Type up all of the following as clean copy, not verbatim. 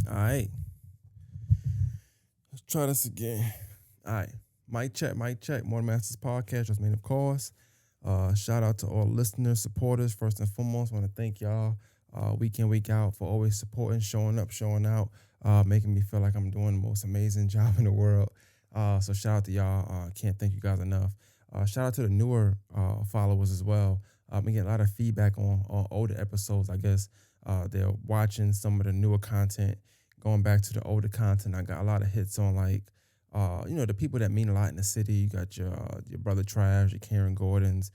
All right. Let's try this again. All right. Mic check, mic check. Morning Masters Podcast was made of course. Shout out to all listeners, supporters. First and foremost, want to thank y'all week in, week out for always supporting, showing up, showing out, making me feel like I'm doing the most amazing job in the world. So shout out to y'all. Can't thank you guys enough. Shout out to the newer followers as well. We get a lot of feedback on older episodes. I guess they're watching some of the newer content, going back to the older content. I got a lot of hits on the people that mean a lot in the city. You got your brother Trav, your Karen Gordons.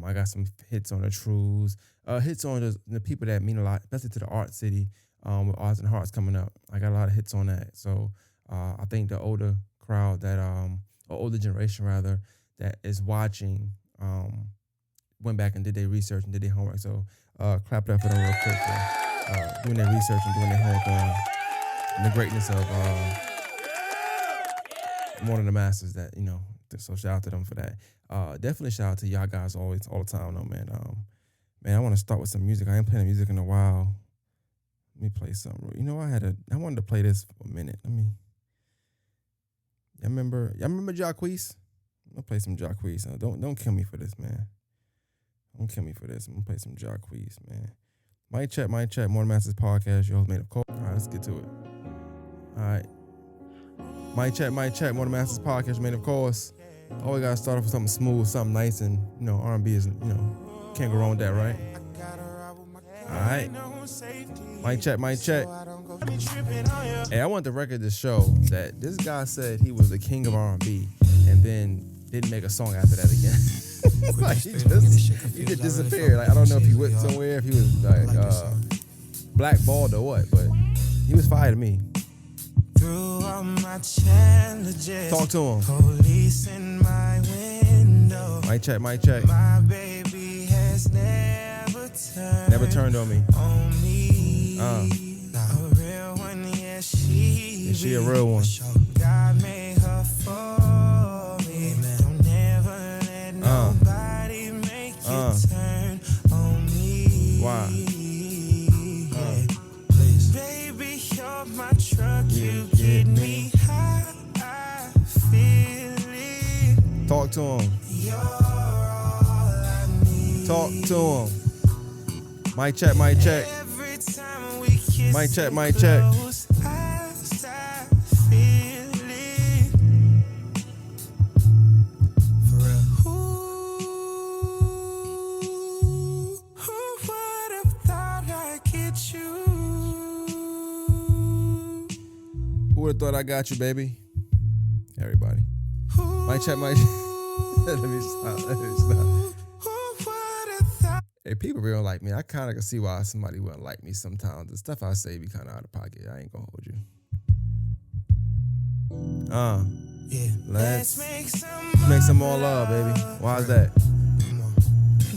I got some hits on the Trues. Hits on the people that mean a lot, especially to the art city with Arts and Hearts coming up. I got a lot of hits on that. So I think the older crowd or older generation rather, that is watching went back and did their research and did their homework. So clap it up for them real quick for doing their research and doing their homework on the greatness of Morning the Masters. So shout out to them for that. Definitely shout out to y'all guys all the time though, man. Man, I want to start with some music. I ain't playing music in a while. Let me play something. You know, I wanted to play this for a minute. Y'all remember Jacquees? I'm gonna play some Jacquees. Don't kill me for this, man. Don't kill me for this. I'm gonna play some Jacquees, man. Mic check. Morning Masters Podcast. Your host made of cold. All right, let's get to it. All right. Mic check. Morning Masters Podcast made of course. Always gotta start off with something smooth, something nice, and R&B is can't go wrong with that, right? All right. Mic check. Hey, I want the record to show that this guy said he was the king of R&B, and then didn't make a song after that again. Like he just disappeared. Like I don't know if he went somewhere, if he was like blackballed or what, but he was fired to me. Through all my challenges, talk to him. Police in my window. Mic check. My baby has never turned on me. On me. A real one, yeah, she a real one. God made her for me. Don't never let nobody make you turn on me. Why? Baby, you're my truck. You get me high. I feel it. Talk to him. You're all I need. Talk to him. Mic check. Every time we kiss, Mic check. close eyes, I feel it. For real. Who would have thought I'd get you? Who would have thought I got you, baby? Everybody. Mic check. Let me stop. Hey, people really don't like me. I kind of can see why somebody wouldn't like me sometimes. The stuff I say be kind of out of pocket. I ain't gonna hold you. Yeah. Let's make some more love, baby. Why is that?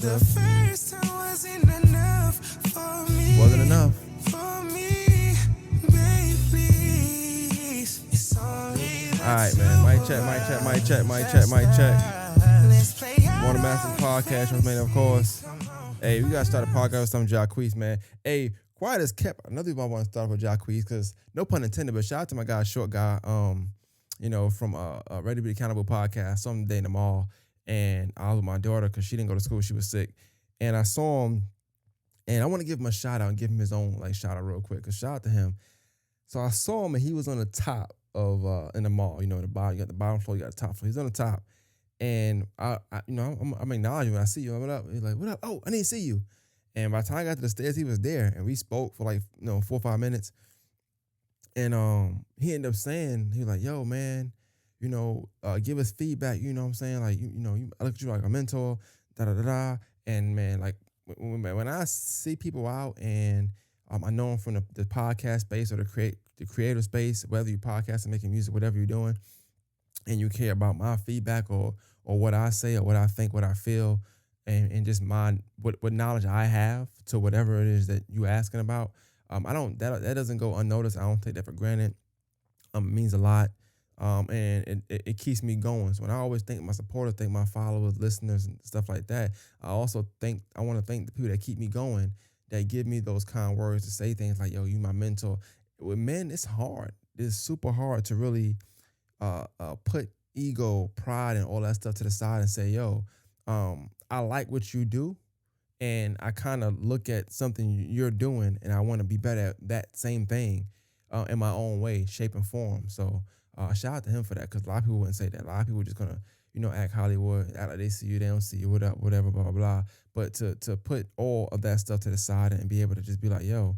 The first time wasn't enough for me. Wasn't enough. For me, baby. It's only All right, man. Mic check. Let's play Morning Masters Podcast was made, of course. Hey, we gotta start a podcast with some Jacquees, man. Hey, quiet as kept. Another reason I want to start with Jacquees, because no pun intended, but shout out to my guy, Short Guy, from Ready to Be Accountable podcast. Some day in the mall, and I was with my daughter because she didn't go to school, she was sick, and I saw him, and I want to give him a shout out and give him his own shout out real quick. Cause shout out to him. So I saw him, and he was on the top of in the mall. In the bottom, you got the bottom floor, you got the top floor. He's on the top. And I'm acknowledging when I see you. What up? He's like, what up? Oh, I didn't see you. And by the time I got to the stairs, he was there, and we spoke for 4 or 5 minutes. And he ended up saying, he was like, yo, man, give us feedback. You know what I'm saying? Like, I look at you like a mentor, da-da-da-da. And man, like when I see people out and I know them from the podcast space or the creative space, whether you're podcasting, making music, whatever you're doing, and you care about my feedback or what I say or what I think, what I feel, and just what knowledge I have to whatever it is that you're asking about. That doesn't go unnoticed. I don't take that for granted. It means a lot. And it keeps me going. So when I always thank my supporters, thank my followers, listeners, and stuff like that, I want to thank the people that keep me going, that give me those kind words to say things like, yo, you my mentor. with men, it's hard. It's super hard to really put ego, pride, and all that stuff to the side and say, yo, I like what you do. And I kind of look at something you're doing and I want to be better at that same thing in my own way, shape, and form. So shout out to him for that, because a lot of people wouldn't say that. A lot of people just going to, act Hollywood, act like they see you, they don't see you, whatever, blah, blah, blah. But to put all of that stuff to the side and be able to just be like, yo,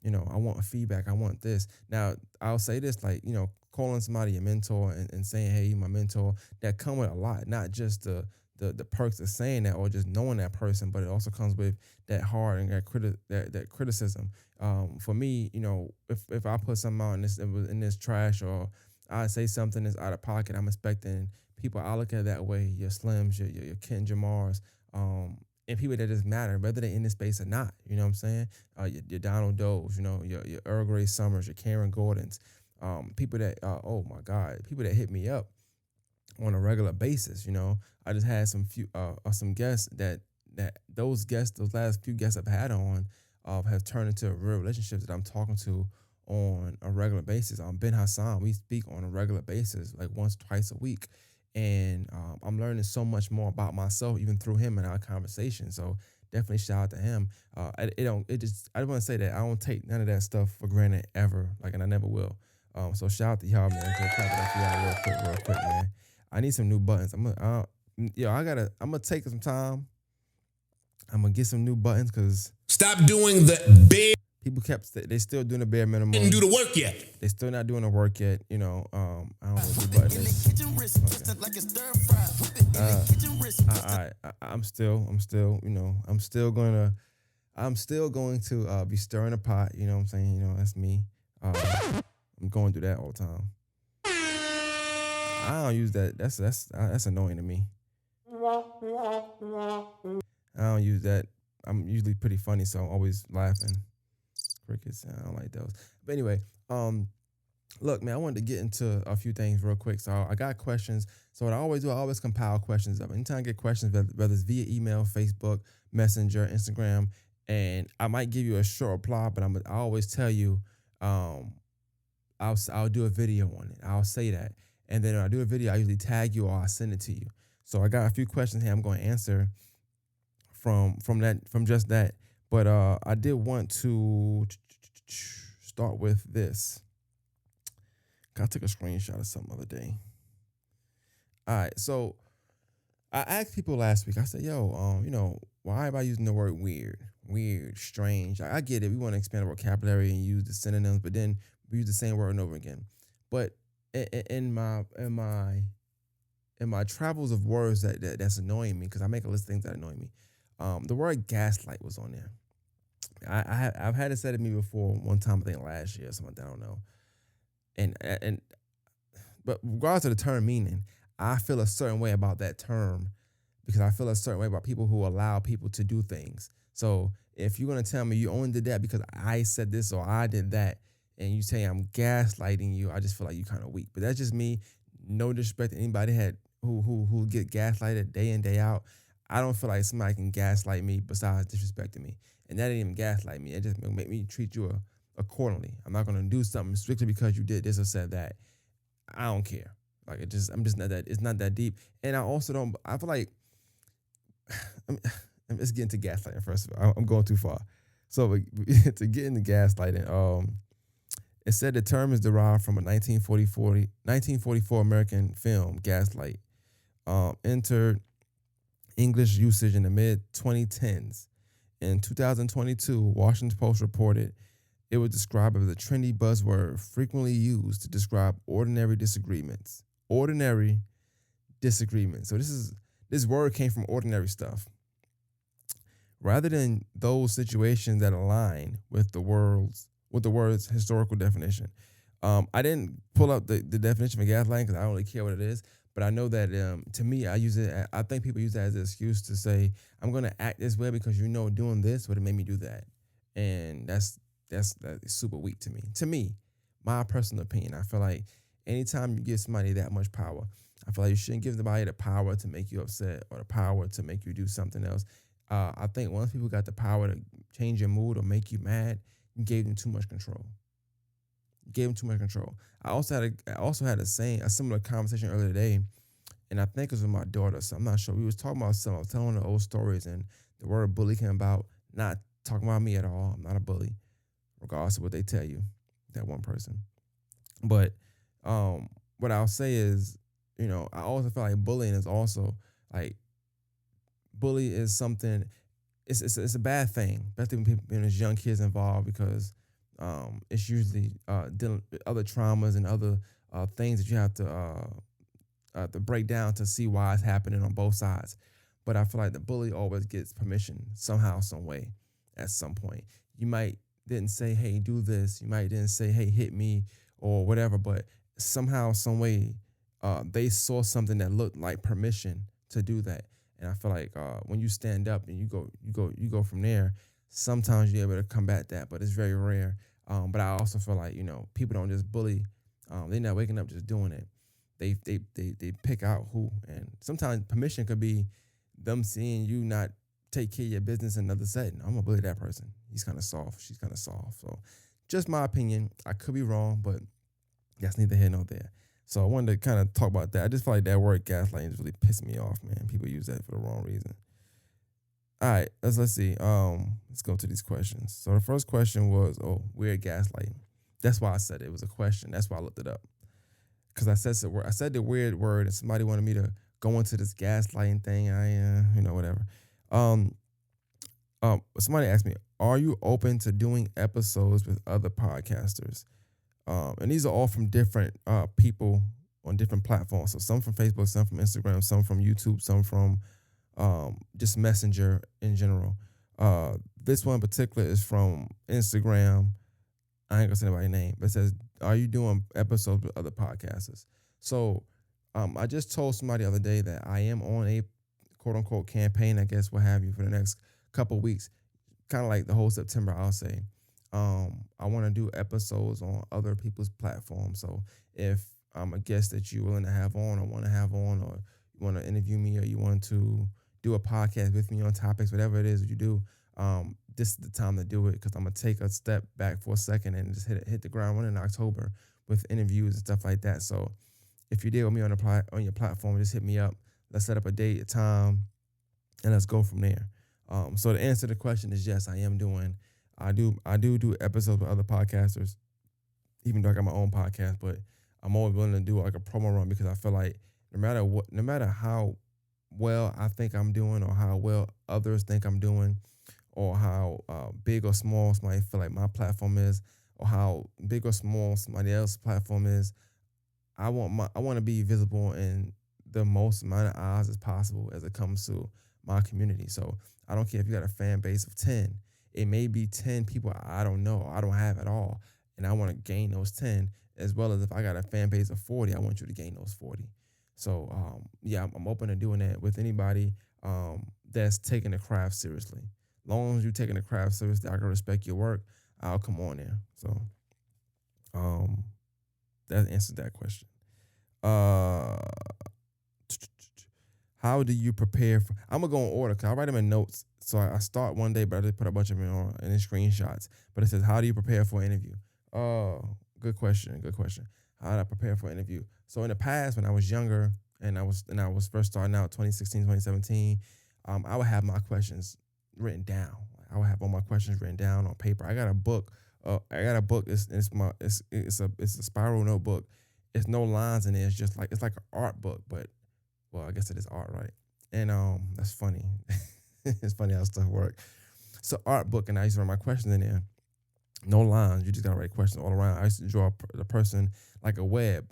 I want feedback. I want this. Now, I'll say this, like, calling somebody a mentor and saying, hey, you my mentor, that come with a lot, not just the perks of saying that or just knowing that person, but it also comes with that hard and that criticism. For me, if I put something out in this trash, or I say something that's out of pocket, I'm expecting people, I look at it that way, your Slims, your Ken Jamars, and people that just matter, whether they're in this space or not. You know what I'm saying? Your Donald Doe's, your Earl Grey Summers, your Karen Gordons, people that, oh my God, people that hit me up on a regular basis. I just had some guests that those last few guests I've had on have turned into real relationships that I'm talking to on a regular basis. Ben Hassan, we speak on a regular basis, like once, twice a week. And I'm learning so much more about myself even through him and our conversation. So definitely shout out to him. I want to say that I don't take none of that stuff for granted ever, and I never will. So shout out to y'all, man. So clap it up for y'all real quick, man. I need some new buttons. I'm gonna take some time. I'm gonna get some new buttons, because stop doing the bare. People they still doing the bare minimum. Didn't do the work yet. They still not doing the work yet. I don't know what the button is. I'm still going to be stirring the pot. You know what I'm saying? That's me. I'm going through that all the time. I don't use that. That's annoying to me. I don't use that. I'm usually pretty funny, so I'm always laughing. Crickets, I don't like those. But anyway, look, man, I wanted to get into a few things real quick. So I got questions. So what I always do, I always compile questions up. Anytime I get questions, whether it's via email, Facebook, Messenger, Instagram, and I might give you a short reply, but I always tell you, I'll do a video on it. I'll say that. And then when I do a video, I usually tag you or I send it to you. So I got a few questions here I'm going to answer from just that. But I did want to start with this. I took a screenshot of something the other day. All right, so I asked people last week. I said, "Yo, why everybody using the word weird, strange? I get it. We want to expand the vocabulary and use the synonyms, but then we use the same word over again. But in my travels of words that's annoying me, because I make a list of things that annoy me. The word gaslight was on there. I've had it said to me before one time, I think last year or something, I don't know. But regardless of the term meaning, I feel a certain way about that term, because I feel a certain way about people who allow people to do things. So if you're gonna tell me you only did that because I said this or I did that, and you say I'm gaslighting you, I just feel like you're kind of weak. But that's just me. No disrespect to anybody who get gaslighted day in, day out. I don't feel like somebody can gaslight me besides disrespecting me. And that ain't even gaslight me. It just make me treat you accordingly. I'm not gonna do something strictly because you did this or said that. I don't care. Like I'm just not that. It's not that deep. And I also don't. I feel like let's get into gaslighting first. I'm going too far. So to get into gaslighting, it said the term is derived from a 1944 American film, Gaslight, entered English usage in the mid-2010s. In 2022, Washington Post reported it was described as a trendy buzzword frequently used to describe ordinary disagreements. Ordinary disagreements. So this word came from ordinary stuff. Rather than those situations that align with the word's historical definition. I didn't pull up the definition of gaslighting because I don't really care what it is. But I know that to me, I think people use that as an excuse to say, I'm going to act this way because doing this would have made me do that. And that's super weak to me. To me, my personal opinion, I feel like anytime you give somebody that much power, I feel like you shouldn't give somebody the power to make you upset or the power to make you do something else. I think once people got the power to change your mood or make you mad, you gave them too much control. gave him too much control. I also had a similar conversation earlier today, and I think it was with my daughter. So I'm not sure. We was talking about something. I was telling her old stories, and the word bully came about. Not talking about me at all. I'm not a bully, regardless of what they tell you. That one person. But what I'll say is, I also feel like bullying is also like bully is something. It's a bad thing, especially when there's young kids involved, because it's usually dealing with other traumas and other things that you have to break down to see why it's happening on both sides. But I feel like the bully always gets permission somehow, some way, at some point. You might didn't say, "Hey, do this." You might didn't say, "Hey, hit me," or whatever. But somehow, some way, they saw something that looked like permission to do that. And I feel like when you stand up and you go from there, sometimes you're able to combat that, but it's very rare. But I also feel like people don't just bully. They're not waking up just doing it. They pick out who, and sometimes permission could be them seeing you not take care of your business in another setting. I'm gonna bully that person. He's kind of soft. She's kind of soft. So, just my opinion. I could be wrong, but that's neither here nor there. So I wanted to kind of talk about that. I just feel like that word gaslighting is really pissing me off, man. People use that for the wrong reason. All right, let's see. Let's go to these questions. So the first question was, weird gaslighting. That's why I said it was a question. That's why I looked it up. Because I said the weird word, and somebody wanted me to go into this gaslighting thing. Whatever. Somebody asked me, are you open to doing episodes with other podcasters? And these are all from different people on different platforms. So some from Facebook, some from Instagram, some from YouTube, some from just Messenger in general. This one in particular is from Instagram. I ain't gonna say anybody's name, but it says, are you doing episodes with other podcasters? So I just told somebody the other day that I am on a quote unquote campaign, I guess, what have you, for the next couple weeks, kind of like the whole September, I'll say. I want to do episodes on other people's platforms. So if I'm a guest that you're willing to have on or want to have on, or you want to interview me, or you want to do a podcast with me on topics, whatever it is that you do, this is the time to do it, because I'm going to take a step back for a second and just hit the ground running in October with interviews and stuff like that. So if you deal with me on your platform, just hit me up. Let's set up a date, a time, and let's go from there. So the answer to the question is yes, I am doing. I do episodes with other podcasters, even though I got my own podcast. But I'm always willing to do like a promo run, because I feel like no matter how well I think I'm doing, or how well others think I'm doing, or how big or small somebody feel like my platform is, or how big or small somebody else's platform is, I want to be visible in the most amount of eyes as possible as it comes to my community. So I don't care if you got a fan base of 10. It may be 10 people I don't know, I don't have at all, and I want to gain those 10, as well as if I got a fan base of 40, I want you to gain those 40. So I'm open to doing that with anybody that's taking the craft seriously. As long as you're taking the craft seriously, I can respect your work. I'll come on there. So that answers that question. How do you prepare for? I'm gonna go in order, because I write them in notes. So I start one day, but I just put a bunch of them on in screenshots. But it says, how do you prepare for an interview? Oh, good question. How did I prepare for an interview? So in the past, when I was younger and I was first starting out, 2016, 2017, I would have my questions written down. I would have all my questions written down on paper. I got a book. It's a spiral notebook. It's no lines in it. It's like an art book, but well, I guess it is art, right? And that's funny. It's funny how stuff works. It's an art book, and I used to write my questions in there. No lines. You just gotta write questions all around. I used to draw the person like a web,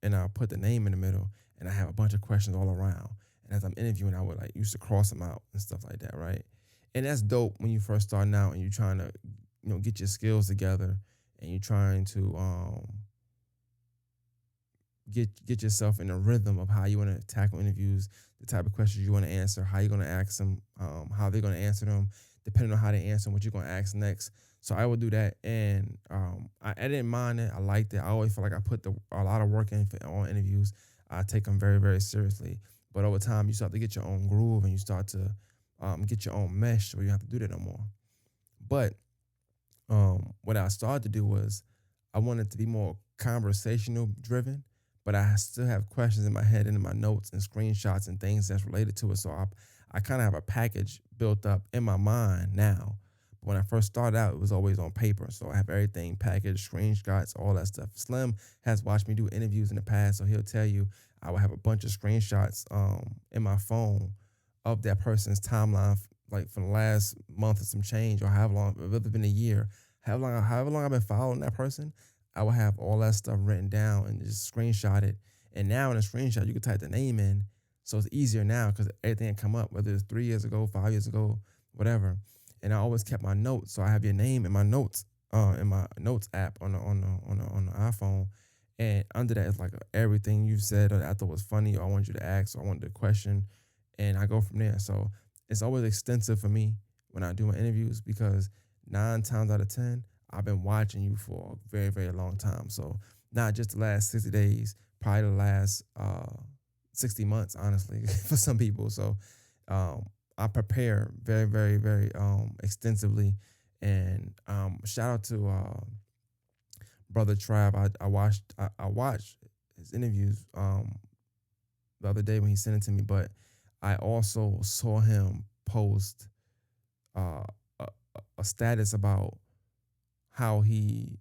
and I'll put the name in the middle, and I have a bunch of questions all around. And as I'm interviewing, I would used to cross them out and stuff like that, right? And that's dope when you first starting out and you're trying to, get your skills together, and you're trying to get yourself in a rhythm of how you want to tackle interviews, the type of questions you want to answer, how you're going to ask them, how they're going to answer them, depending on how they answer them, what you're going to ask next. So I would do that, and I didn't mind it. I liked it. I always feel like I put a lot of work in on interviews. I take them very, very seriously. But over time, you start to get your own groove, and you start to get your own mesh, so you don't have to do that no more. But what I started to do was I want it to be more conversational driven, but I still have questions in my head and in my notes and screenshots and things that's related to it. So I kind of have a package built up in my mind now. But when I first started out, it was always on paper. So I have everything packaged, screenshots, all that stuff. Slim has watched me do interviews in the past, so he'll tell you I will have a bunch of screenshots in my phone of that person's timeline, like for the last month or some change, or however long, if it's been a year, however long I've been following that person, I will have all that stuff written down and just screenshot it. And now in a screenshot, you can type the name in, so it's easier now because everything can come up, whether it's 3 years ago, 5 years ago, whatever. And I always kept my notes, so I have your name in my notes, in my notes app on the iPhone. And under that is like everything you said or I thought was funny or I wanted you to ask or I wanted to question, and I go from there. So it's always extensive for me when I do my interviews because 9 times out of 10, I've been watching you for a very, very long time. So not just the last 60 days, probably the last 60 months, honestly, for some people. So I prepare very, very, very extensively. And shout out to Brother Trav. I watched his interviews the other day when he sent it to me, but I also saw him post uh, a, a status about how he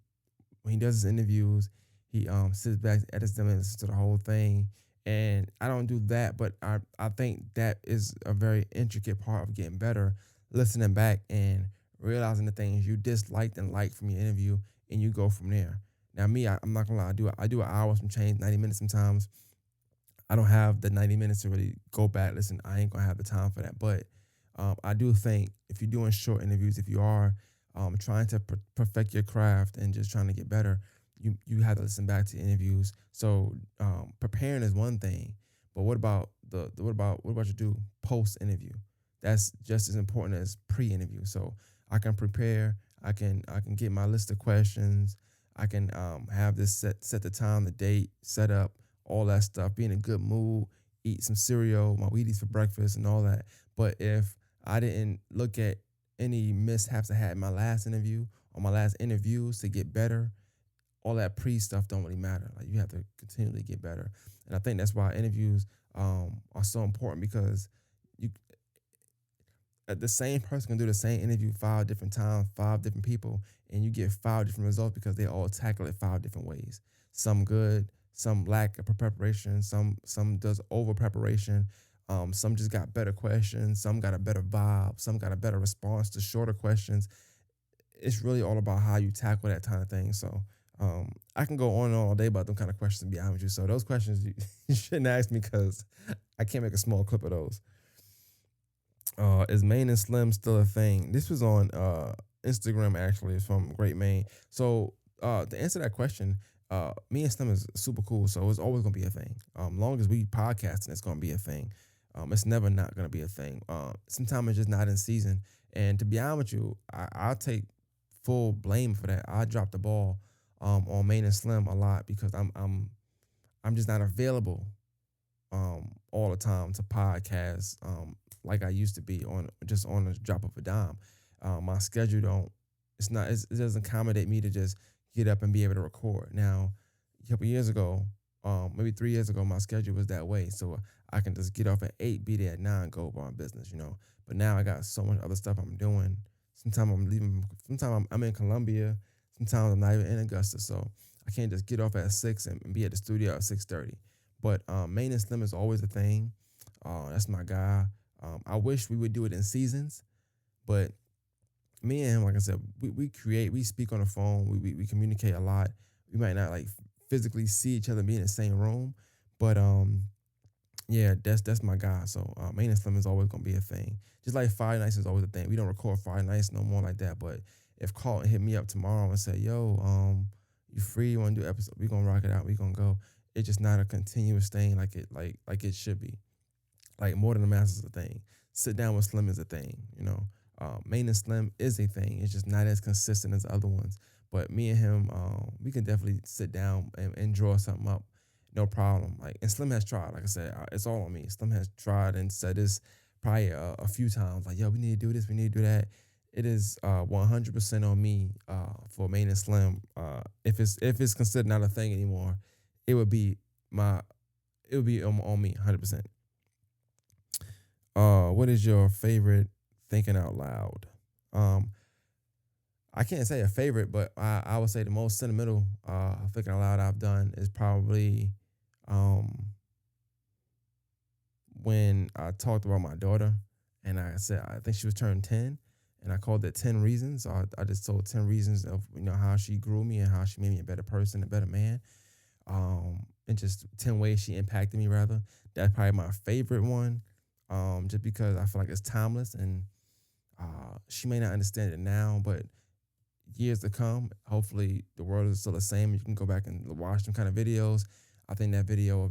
when he does his interviews, he sits back, edits them, and listens to the whole thing. And I don't do that, but I think that is a very intricate part of getting better, listening back and realizing the things you disliked and liked from your interview, and you go from there. Now, me, I'm not gonna lie, I do an hour, some change, 90 minutes sometimes. I don't have the 90 minutes to really go back. Listen, I ain't gonna have the time for that. But I do think if you're doing short interviews, if you are trying to perfect your craft and just trying to get better, you have to listen back to interviews. So preparing is one thing, but what about what about you do post interview? That's just as important as pre-interview. So I can prepare. I can get my list of questions. I can have this set the time, the date, set up all that stuff. Be in a good mood, eat some cereal, my Wheaties for breakfast, and all that. But if I didn't look at any mishaps I had in my last interview or my last interviews to get better, all that pre stuff don't really matter. Like you have to continually get better, and I think that's why interviews are so important because you the same person can do the same interview 5 different times, 5 different people, and you get 5 different results because they all tackle it 5 different ways. Some good, some lack of preparation, some does over preparation. Some just got better questions, some got a better vibe, some got a better response to shorter questions. It's really all about how you tackle that kind of thing. So I can go on and on all day about them kind of questions, to be honest with you. So those questions you shouldn't ask me because I can't make a small clip of those. Is Maine and Slim still a thing? This was on Instagram actually. It's from Great Maine. So to answer that question, me and Slim is super cool. So it's always gonna be a thing. Long as we podcasting, it's gonna be a thing. It's never not gonna be a thing. Sometimes it's just not in season. And to be honest with you, I'll take full blame for that. I dropped the ball on Maine and Slim a lot because I'm just not available all the time to podcast like I used to be on a drop of a dime. My schedule it doesn't accommodate me to just get up and be able to record. Now, a couple years ago, maybe 3 years ago, my schedule was that way, so I can just get off at 8, be there at 9, go about my business. But now I got so much other stuff I'm doing. Sometimes I'm leaving. Sometimes I'm in Columbia. Sometimes I'm not even in Augusta, so I can't just get off at 6 and be at the studio at 6:30. But Maine and Slim is always a thing. That's my guy. I wish we would do it in seasons, but me and him, like I said, we speak on the phone, we communicate a lot. We might not like physically see each other, be in the same room, but yeah, that's my guy. So Maine and Slim is always gonna be a thing. Just like Friday nights is always a thing. We don't record Friday nights no more like that. But if Carlton hit me up tomorrow and say, "Yo, you free? You want to do an episode? We gonna rock it out. We gonna go." It's just not a continuous thing like it should be. Like More Than the Masters is a thing. Sit Down with Slim is a thing. Main and Slim is a thing. It's just not as consistent as other ones. But me and him, we can definitely sit down and draw something up. No problem. And Slim has tried. Like I said, it's all on me. Slim has tried and said this probably a few times. Like, yo, we need to do this. We need to do that. it is 100% on me for Main and Slim. If it's considered not a thing anymore, it would be my it would be on me 100%. What is your favorite thinking out loud? Um, I can't say a favorite, but I would say the most sentimental thinking out loud I've done is probably um when I talked about my daughter and I said I think she was turning 10 and I called it 10 reasons. So I just told 10 reasons of how she grew me and how she made me a better person, a better man. And just 10 ways she impacted me rather. That's probably my favorite one. Just because I feel like it's timeless and she may not understand it now, but years to come, hopefully the world is still the same. You can go back and watch some kind of videos. I think that video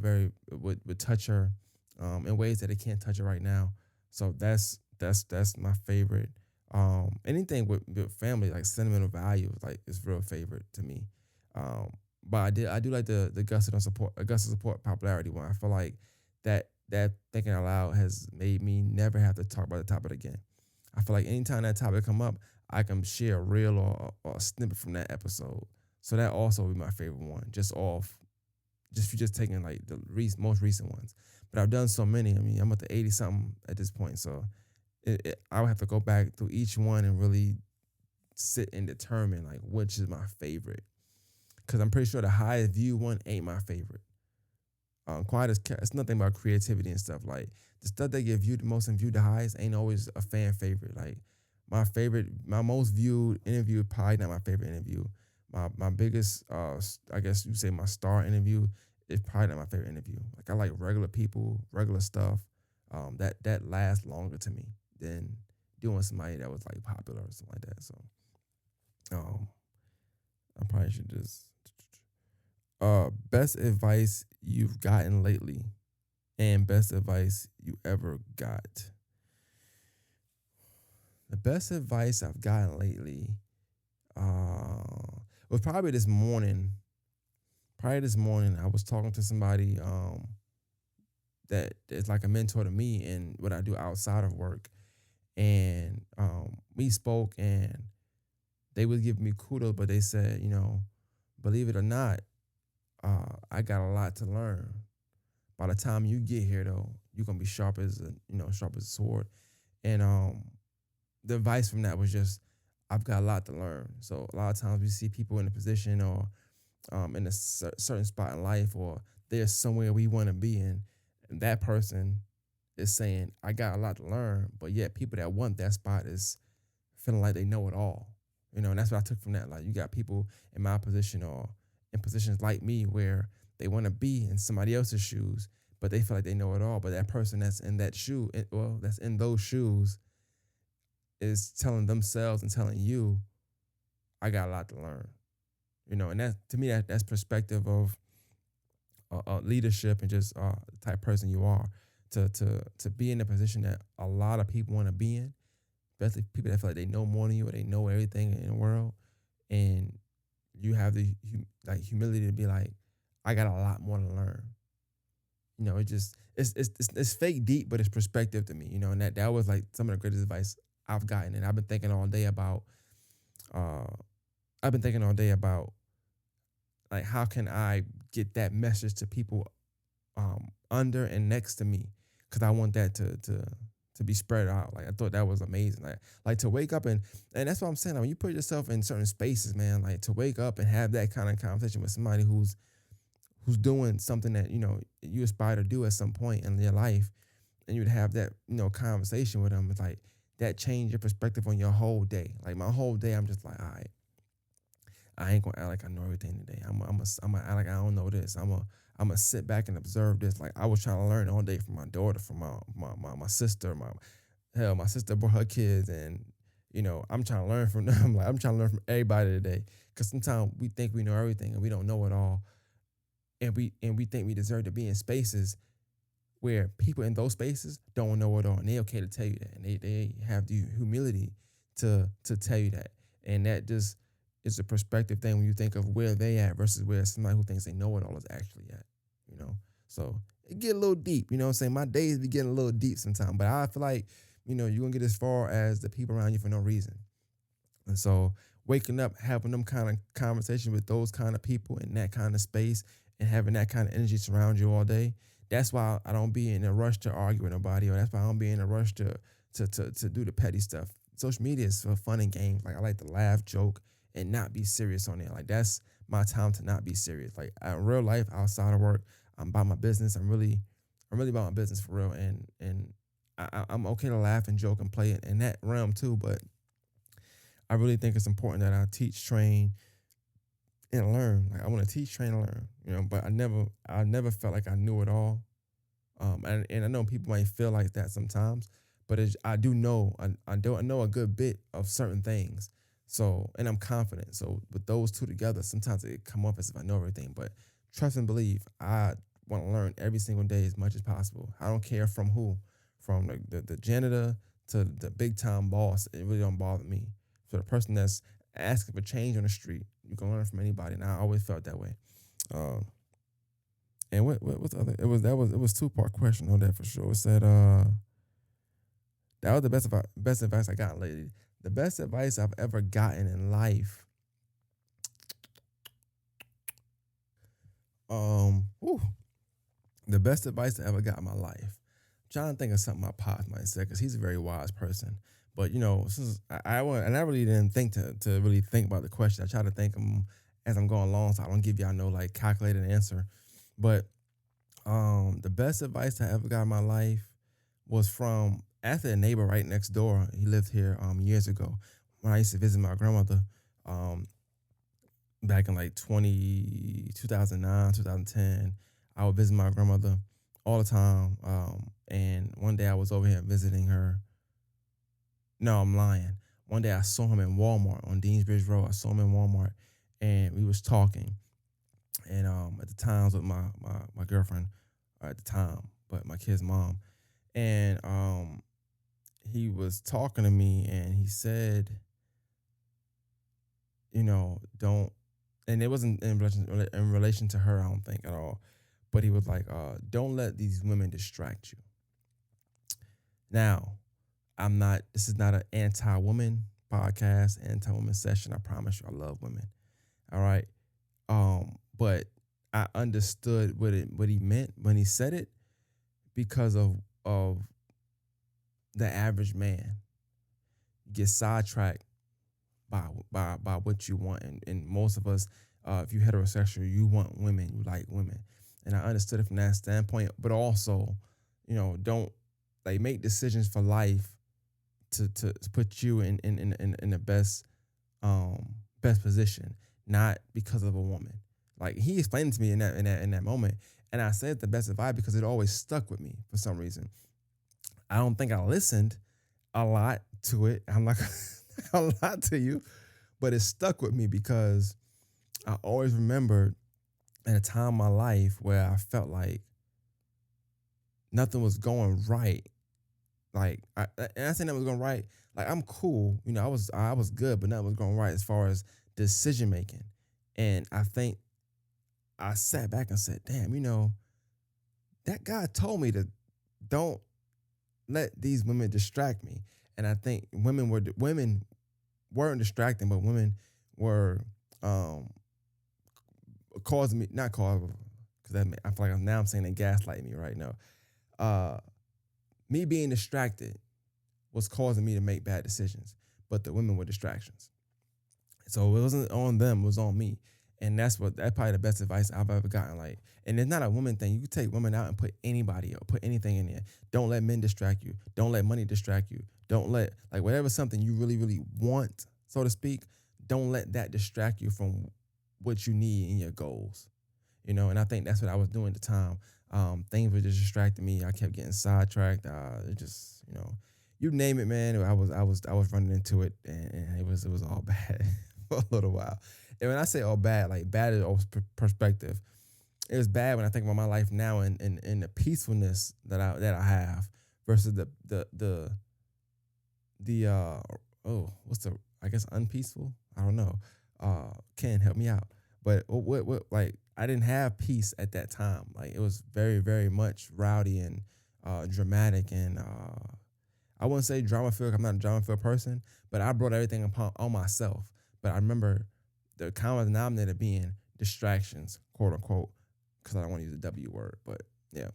would touch her in ways that it can't touch her right now. So that's my favorite. Anything with family, like sentimental value, like is real favorite to me. Um, but I do like the Augusta support popularity one. I feel like that thinking out loud has made me never have to talk about the topic again. I feel like anytime that topic come up, I can share a reel or a snippet from that episode. So that also would be my favorite one, just if you're just taking like the most recent ones. But I've done so many. I mean, I'm at the 80 something at this point, so I would have to go back through each one and really sit and determine like which is my favorite. Because I'm pretty sure the highest view one ain't my favorite. Quiet as It's nothing about creativity and stuff. Like the stuff that get viewed the most and viewed the highest ain't always a fan favorite. Like my most viewed interview probably not my favorite interview. My biggest, I guess you say my star interview is probably not my favorite interview. Like I like regular people, regular stuff. That lasts longer to me than doing somebody that was like popular or something like that. So, um, I probably should just best advice you've gotten lately and best advice you ever got. The best advice I've gotten lately was probably this morning. Probably this morning, I was talking to somebody that is like a mentor to me in what I do outside of work. And we spoke and they would give me kudos, but they said, believe it or not, I got a lot to learn. By the time you get here, though, you're gonna be sharp as a sword. And the advice from that was just, I've got a lot to learn. So a lot of times we see people in a position or in a certain spot in life, or there's somewhere we want to be in, and that person is saying, I got a lot to learn, but yet people that want that spot is feeling like they know it all. And that's what I took from that. Like you got people in my position or in positions like me where they want to be in somebody else's shoes, but they feel like they know it all. But that person that's in that shoe, that's in those shoes, is telling themselves and telling you, I got a lot to learn. And that to me that's perspective of leadership and just the type of person you are to be in a position that a lot of people want to be in, especially people that feel like they know more than you or they know everything in the world, and you have the humility to be like, I got a lot more to learn. It's fake deep, but it's perspective to me. And that was like some of the greatest advice I've gotten, and I've been thinking all day about. Like how can I get that message to people under and next to me, because I want that to be spread out. Like I thought that was amazing. Like to wake up and that's what I'm saying. Like, when you put yourself in certain spaces, man, like to wake up and have that kind of conversation with somebody who's doing something that you aspire to do at some point in your life, and you would have that conversation with them. It's like that changed your perspective on your whole day. Like my whole day, I'm just like, all right, I ain't gonna act like I know everything today. I'm gonna act like I don't know this. I'm gonna sit back and observe this. Like I was trying to learn all day from my daughter, from my sister. My sister brought her kids, and I'm trying to learn from them. Like I'm trying to learn from everybody today. Because sometimes we think we know everything and we don't know it all, and we think we deserve to be in spaces where people in those spaces don't know it all, and they okay to tell you that, and they have the humility to tell you that, and that just is a perspective thing when you think of where they at versus where somebody who thinks they know it all is actually at. So it get a little deep. What I'm saying? My days be getting a little deep sometimes, but I feel like you're gonna get as far as the people around you for no reason. And so waking up, having them kind of conversation with those kind of people in that kind of space and having that kind of energy surround you all day, that's why I don't be in a rush to argue with nobody, or that's why I don't be in a rush to do the petty stuff. Social media is for fun and games. Like I like to laugh, joke, and not be serious on it. Like that's my time to not be serious. Like in real life, outside of work, I'm about my business. I'm really about my business for real. And I'm okay to laugh and joke and play in that realm too. But I really think it's important that I teach, train, and learn. Like I want to teach, train, and learn. But I never felt like I knew it all. And I know people might feel like that sometimes, but I do know I know a good bit of certain things. So and I'm confident. So with those two together, sometimes it come off as if I know everything. But trust and believe, I want to learn every single day as much as possible. I don't care from who, from the janitor to the big time boss. It really don't bother me. So the person that's asking for change on the street, you can learn from anybody, and I always felt that way. Um, and what's the other? It was 2-part question on that for sure. It said that was the best advice I got lately. The best advice I've ever gotten in life. Whew, the best advice I ever got in my life. I'm trying to think of something my pops might say because he's a very wise person. But since I really didn't think to really think about the question. I try to think as I'm going along, so I don't give y'all no like calculated answer. But the best advice I ever got in my life was from actually a neighbor right next door. He lived here years ago when I used to visit my grandmother back in like 2009, 2010. I would visit my grandmother all the time. And one day I was over here visiting her. No, I'm lying. One day I saw him in Walmart on Deansbridge Road. I saw him in Walmart and we was talking. And at the time I was with my girlfriend at the time, but my kid's mom. And he was talking to me and he said, don't, and it wasn't in relation to her, I don't think at all. But he was like, don't let these women distract you. Now, this is not an anti-woman podcast, anti-woman session. I promise you I love women. All right. But I understood what he meant when he said it because of the average man get sidetracked by what you want, and most of us, if you heterosexual, you want women, you like women, and I understood it from that standpoint. But also, don't like make decisions for life to put you in the best position, not because of a woman. Like he explained to me in that moment, and I said the best advice because it always stuck with me for some reason. I don't think I listened a lot to it. I'm not gonna lie to you, but it stuck with me because I always remembered at a time in my life where I felt like nothing was going right. Like, and I say nothing was going right. Like I'm cool, I was good, but nothing was going right as far as decision making. And I think I sat back and said, "Damn, that guy told me to don't let these women distract me." And I think women weren't distracting, but women were causing me, not causing, because I feel like now I'm saying they gaslight me right now. Me being distracted was causing me to make bad decisions, but the women were distractions. So it wasn't on them, it was on me. And that's probably the best advice I've ever gotten. Like, and it's not a woman thing. You can take women out and put anybody or put anything in there. Don't let men distract you. Don't let money distract you. Don't let, like, whatever something you really, really want, so to speak, don't let that distract you from what you need in your goals. And I think that's what I was doing at the time. Things were just distracting me. I kept getting sidetracked. It just, you name it, man. I was running into it, and it was all bad for a little while. And when I say all bad, like bad is always perspective. It was bad when I think about my life now and the peacefulness that I have versus the what's the, I guess, unpeaceful. I don't know. Ken, help me out. But what like I didn't have peace at that time. Like it was very, very much rowdy and dramatic, and I wouldn't say drama filled. I'm not a drama filled person, but I brought everything upon on myself. But I remember the common denominator being distractions, quote unquote, because I don't want to use the W word. But yeah,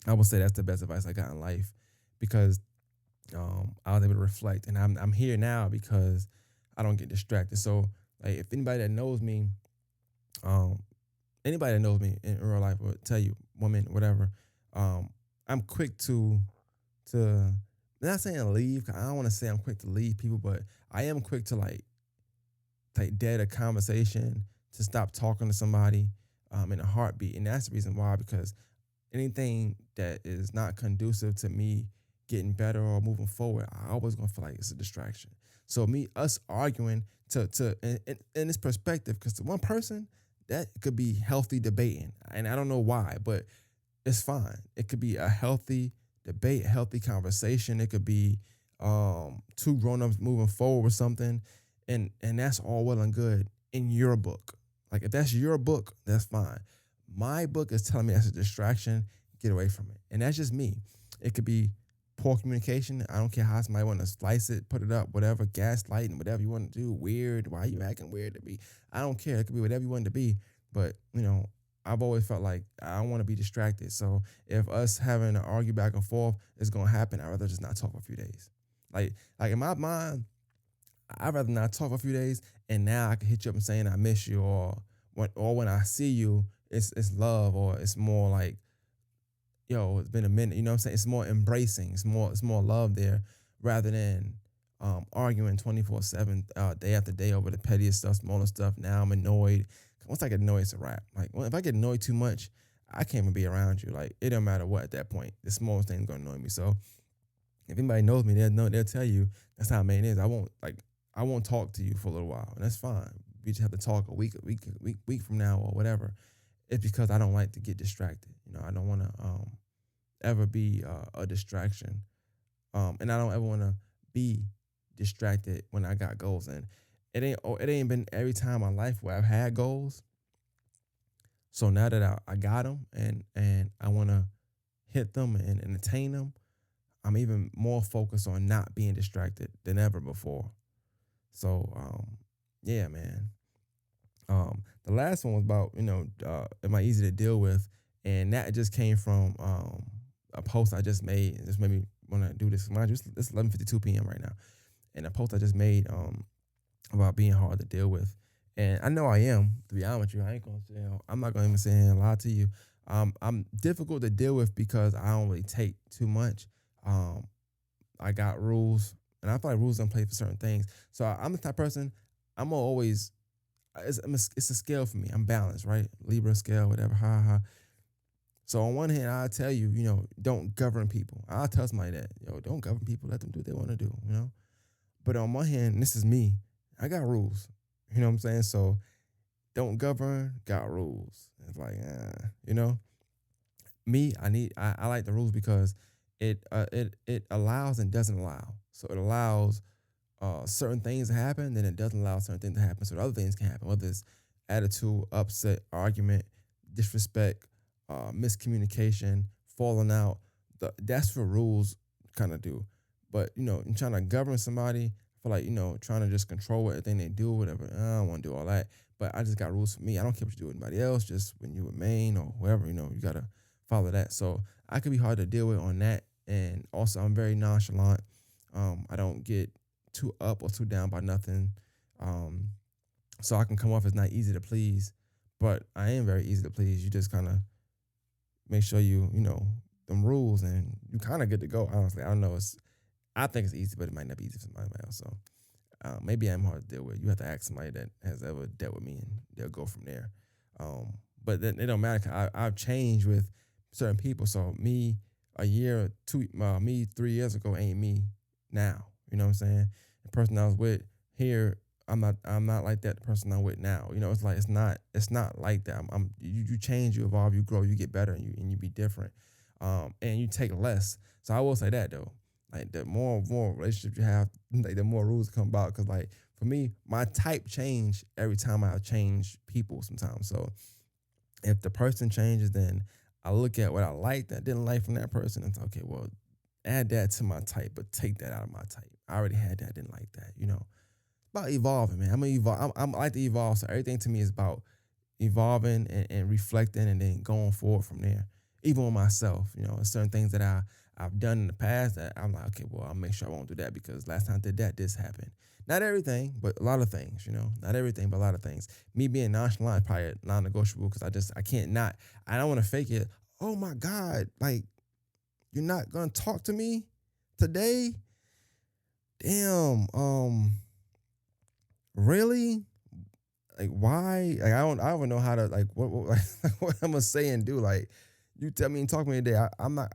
I would say that's the best advice I got in life because I was able to reflect, and I'm here now because I don't get distracted. So like, if anybody that knows me, um, anybody that knows me in real life will tell you, woman, whatever, I'm quick to not saying leave. 'Cause I don't want to say I'm quick to leave people, but I am quick to like dead a conversation, to stop talking to somebody in a heartbeat, and that's the reason why. Because anything that is not conducive to me getting better or moving forward, I always gonna feel like it's a distraction. So us arguing in this perspective, because to one person that could be healthy debating, and I don't know why, but it's fine. It could be a healthy debate, a healthy conversation. It could be two grown-ups moving forward with something, and that's all well and good in your book. Like if that's your book, that's fine. My book is telling me that's a distraction. Get away from it. And that's just me. It could be poor communication. I don't care how somebody want to slice it, put it up, whatever, gaslighting, whatever you want to do. Weird. Why are you acting weird to be? I don't care. It could be whatever you want it to be. But, I've always felt like I don't want to be distracted. So if us having to argue back and forth is going to happen, I'd rather just not talk for a few days. Like in my mind, I'd rather not talk for a few days, and now I can hit you up and saying I miss you, or when I see you, it's love, or it's more like, yo, it's been a minute. You know what I'm saying? It's more embracing. It's more love there, rather than arguing 24/7, day after day over the pettiest stuff, smaller stuff. Now I'm annoyed. Once I get annoyed, it's a wrap. Like if I get annoyed too much, I can't even be around you. Like it don't matter what at that point. The smallest thing's gonna annoy me. So if anybody knows me, they'll tell you that's how man is. I won't talk to you for a little while, and that's fine. We just have to talk a week from now or whatever. It's because I don't like to get distracted. I don't want to ever be a distraction, and I don't ever want to be distracted when I got goals. And it ain't been every time in my life where I've had goals. So now that I got them, and I want to hit them and attain them, I'm even more focused on not being distracted than ever before. So, yeah, man. The last one was about, am I easy to deal with? And that just came from a post I just made. It just made me want to do this. Mind you, it's 11:52 p.m. right now. And a post I just made about being hard to deal with. And I know I am, to be honest with you. I ain't going to say, I'm not going to even say and lie to you. I'm difficult to deal with because I don't really take too much. I got rules, and I feel like rules don't play for certain things. So I'm the type of person, I'm gonna always, it's a scale for me. I'm balanced, right? Libra scale, whatever, ha. So on one hand, I'll tell you, don't govern people. I'll tell somebody that, don't govern people. Let them do what they want to do. But on one hand, and this is me, I got rules. You know what I'm saying? So don't govern, got rules. It's like, me, I like the rules because it allows and doesn't allow. So it allows certain things to happen, then it doesn't allow certain things to happen. So other things can happen, whether it's attitude, upset, argument, disrespect, miscommunication, falling out. That's what rules kind of do. But in trying to govern somebody, I feel like trying to just control everything they do, whatever. I don't want to do all that. But I just got rules for me. I don't care what you do with anybody else. Just when you with Maine or whoever, you gotta follow that. So I could be hard to deal with on that. And also, I'm very nonchalant. I don't get too up or too down by nothing. So I can come off as not easy to please, but I am very easy to please. You just kind of make sure them rules, and you kind of good to go. Honestly, I don't know. I think it's easy, but it might not be easy for somebody else. So maybe I'm hard to deal with. You have to ask somebody that has ever dealt with me, and they'll go from there. But then it don't matter. 'Cause I've changed with certain people. So me a year, me 3 years ago ain't me now. You know what I'm saying? The person I was with here, I'm not like that. The person I'm with now, it's like it's not like that. You change, you evolve, you grow, you get better, and you be different. And you take less. So I will say that though. Like the more relationships you have, like the more rules come about. Cause like for me, my type change every time I change people sometimes. So if the person changes, then I look at what I liked, that I didn't like from that person, and say, okay, well, add that to my type, but take that out of my type. I already had that, didn't like that, you know. About evolving, man. I'm gonna evolve. I like to evolve. So everything to me is about evolving and reflecting and then going forward from there. Even with myself, you know, certain things that I've done in the past that I'm like, okay, well, I'll make sure I won't do that because last time I did that, this happened. Not everything, but a lot of things, you know. Not everything, but a lot of things. Me being nonchalant is probably non-negotiable because I can't not. I don't want to fake it. Oh my God, like you're not gonna talk to me today? Damn. Really? Like why? Like I don't even know how to like what like, what I'm gonna say and do. Like you tell me and talk to me today. I'm not.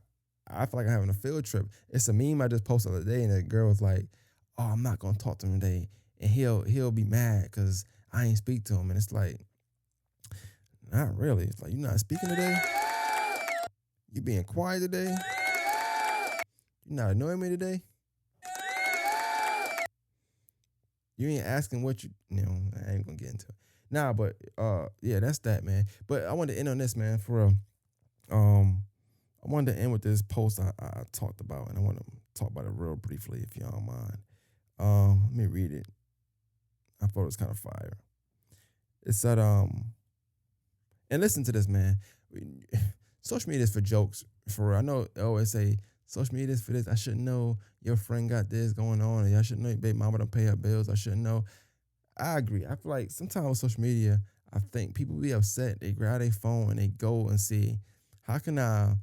I feel like I'm having a field trip. It's a meme I just posted the other day, and the girl was like, "Oh, I'm not gonna talk to him today," and he'll be mad because I ain't speak to him, and it's like, not really. It's like you're not speaking today. You being quiet today. You're not annoying me today. You ain't asking what you know, I ain't gonna get into it. Nah, but yeah, that's that, man. But I wanted to end on this, man, for real. I wanted to end with this post I talked about, and I want to talk about it real briefly, if you don't mind. Let me read it. I thought it was kind of fire. It said, and listen to this, man. Social media is for jokes, for real. I know they always say social media is for this. I shouldn't know your friend got this going on, and I shouldn't know your baby mama don't pay her bills. I shouldn't know. I agree. I feel like sometimes with social media, I think people be upset. They grab their phone and they go and see, how can I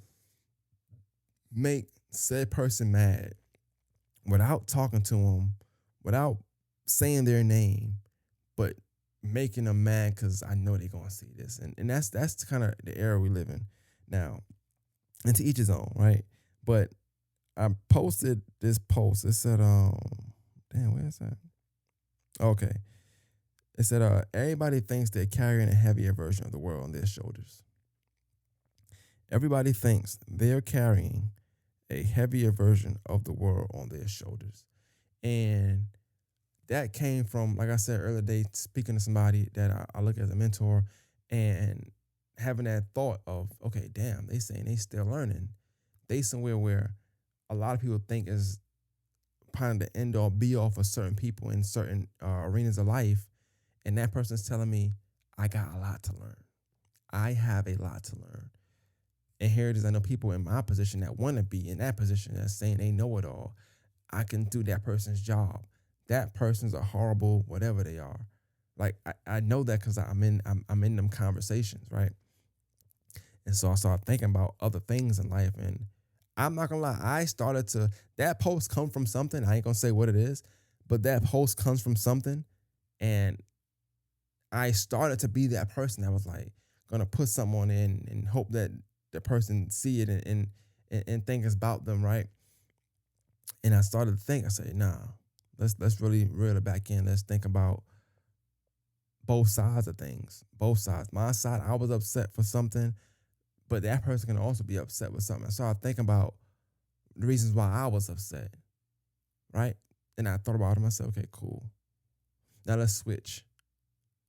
make said person mad without talking to them, without saying their name, but making them mad because I know they're gonna see this. And that's kind of the era we live in now. And to each his own, right? But I posted this post. It said, damn, where's that? Okay. It said, everybody thinks they're carrying a heavier version of the world on their shoulders. Everybody thinks they're carrying a heavier version of the world on their shoulders. And that came from, like I said earlier today, speaking to somebody that I look as a mentor and having that thought of, okay, damn, they saying they still learning. They somewhere where a lot of people think is kind of the end all be all for certain people in certain arenas of life. And that person's telling me, I got a lot to learn. I have a lot to learn. And here it is, I know people in my position that want to be in that position that's saying they know it all. I can do that person's job. That person's a horrible whatever they are. Like I know that because I'm in them conversations, right? And so I started thinking about other things in life. And I'm not gonna lie, I started to, that post come from something. I ain't gonna say what it is, but that post comes from something. And I started to be that person that was like gonna put something on in and hope that the person see it and think it's about them, right? And I started to think, I said, nah, let's really reel it back in. Let's think about both sides of things. Both sides. My side, I was upset for something, but that person can also be upset with something. I started thinking about the reasons why I was upset, right? And I thought about it myself, okay, cool. Now let's switch.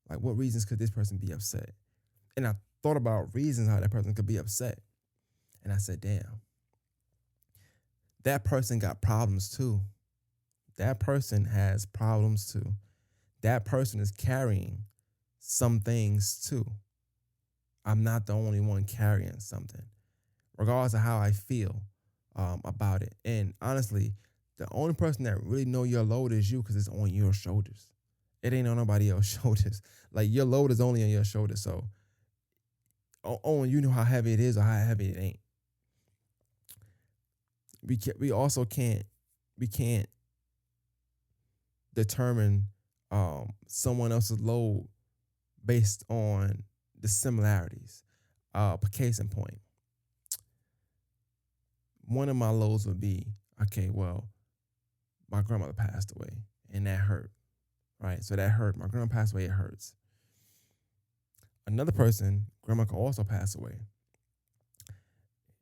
Like, what reasons could this person be upset? And I thought about reasons how that person could be upset. And I said, damn, that person got problems too. That person has problems too. That person is carrying some things too. I'm not the only one carrying something, regardless of how I feel about it. And honestly, the only person that really know your load is you because it's on your shoulders. It ain't on nobody else's shoulders. Like, your load is only on your shoulders. So only you know how heavy it is or how heavy it ain't. We also can't determine someone else's load based on the similarities. Case in point, one of my lows would be, okay, well, my grandmother passed away and that hurt, right? So that hurt. My grandma passed away, it hurts. Another person, grandma could also pass away.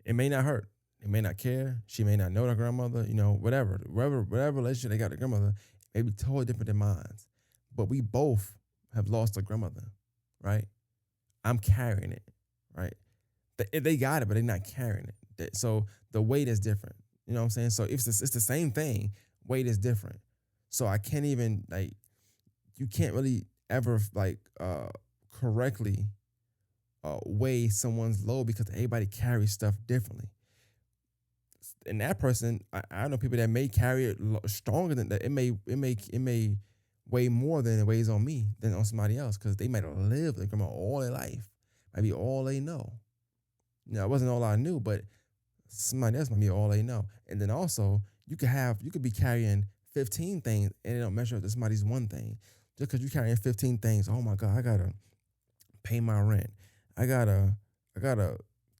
It may not hurt. They may not care. She may not know their grandmother, you know, whatever relationship they got to grandmother, may be totally different than mine. But we both have lost a grandmother, right? I'm carrying it, right? They got it, but they're not carrying it. So the weight is different. You know what I'm saying? So it's the same thing. Weight is different. So I can't even like, you can't really ever like correctly weigh someone's load because everybody carries stuff differently. And that person, I know people that may carry it stronger than that. It may weigh more than it weighs on me than on somebody else because they might have lived like all their life, might be all they know. You know, it wasn't all I knew, but somebody else might be all they know. And then also, you could be carrying 15 things and it don't measure up to somebody's one thing. Just because you're carrying 15 things, oh my God, I gotta pay my rent. I gotta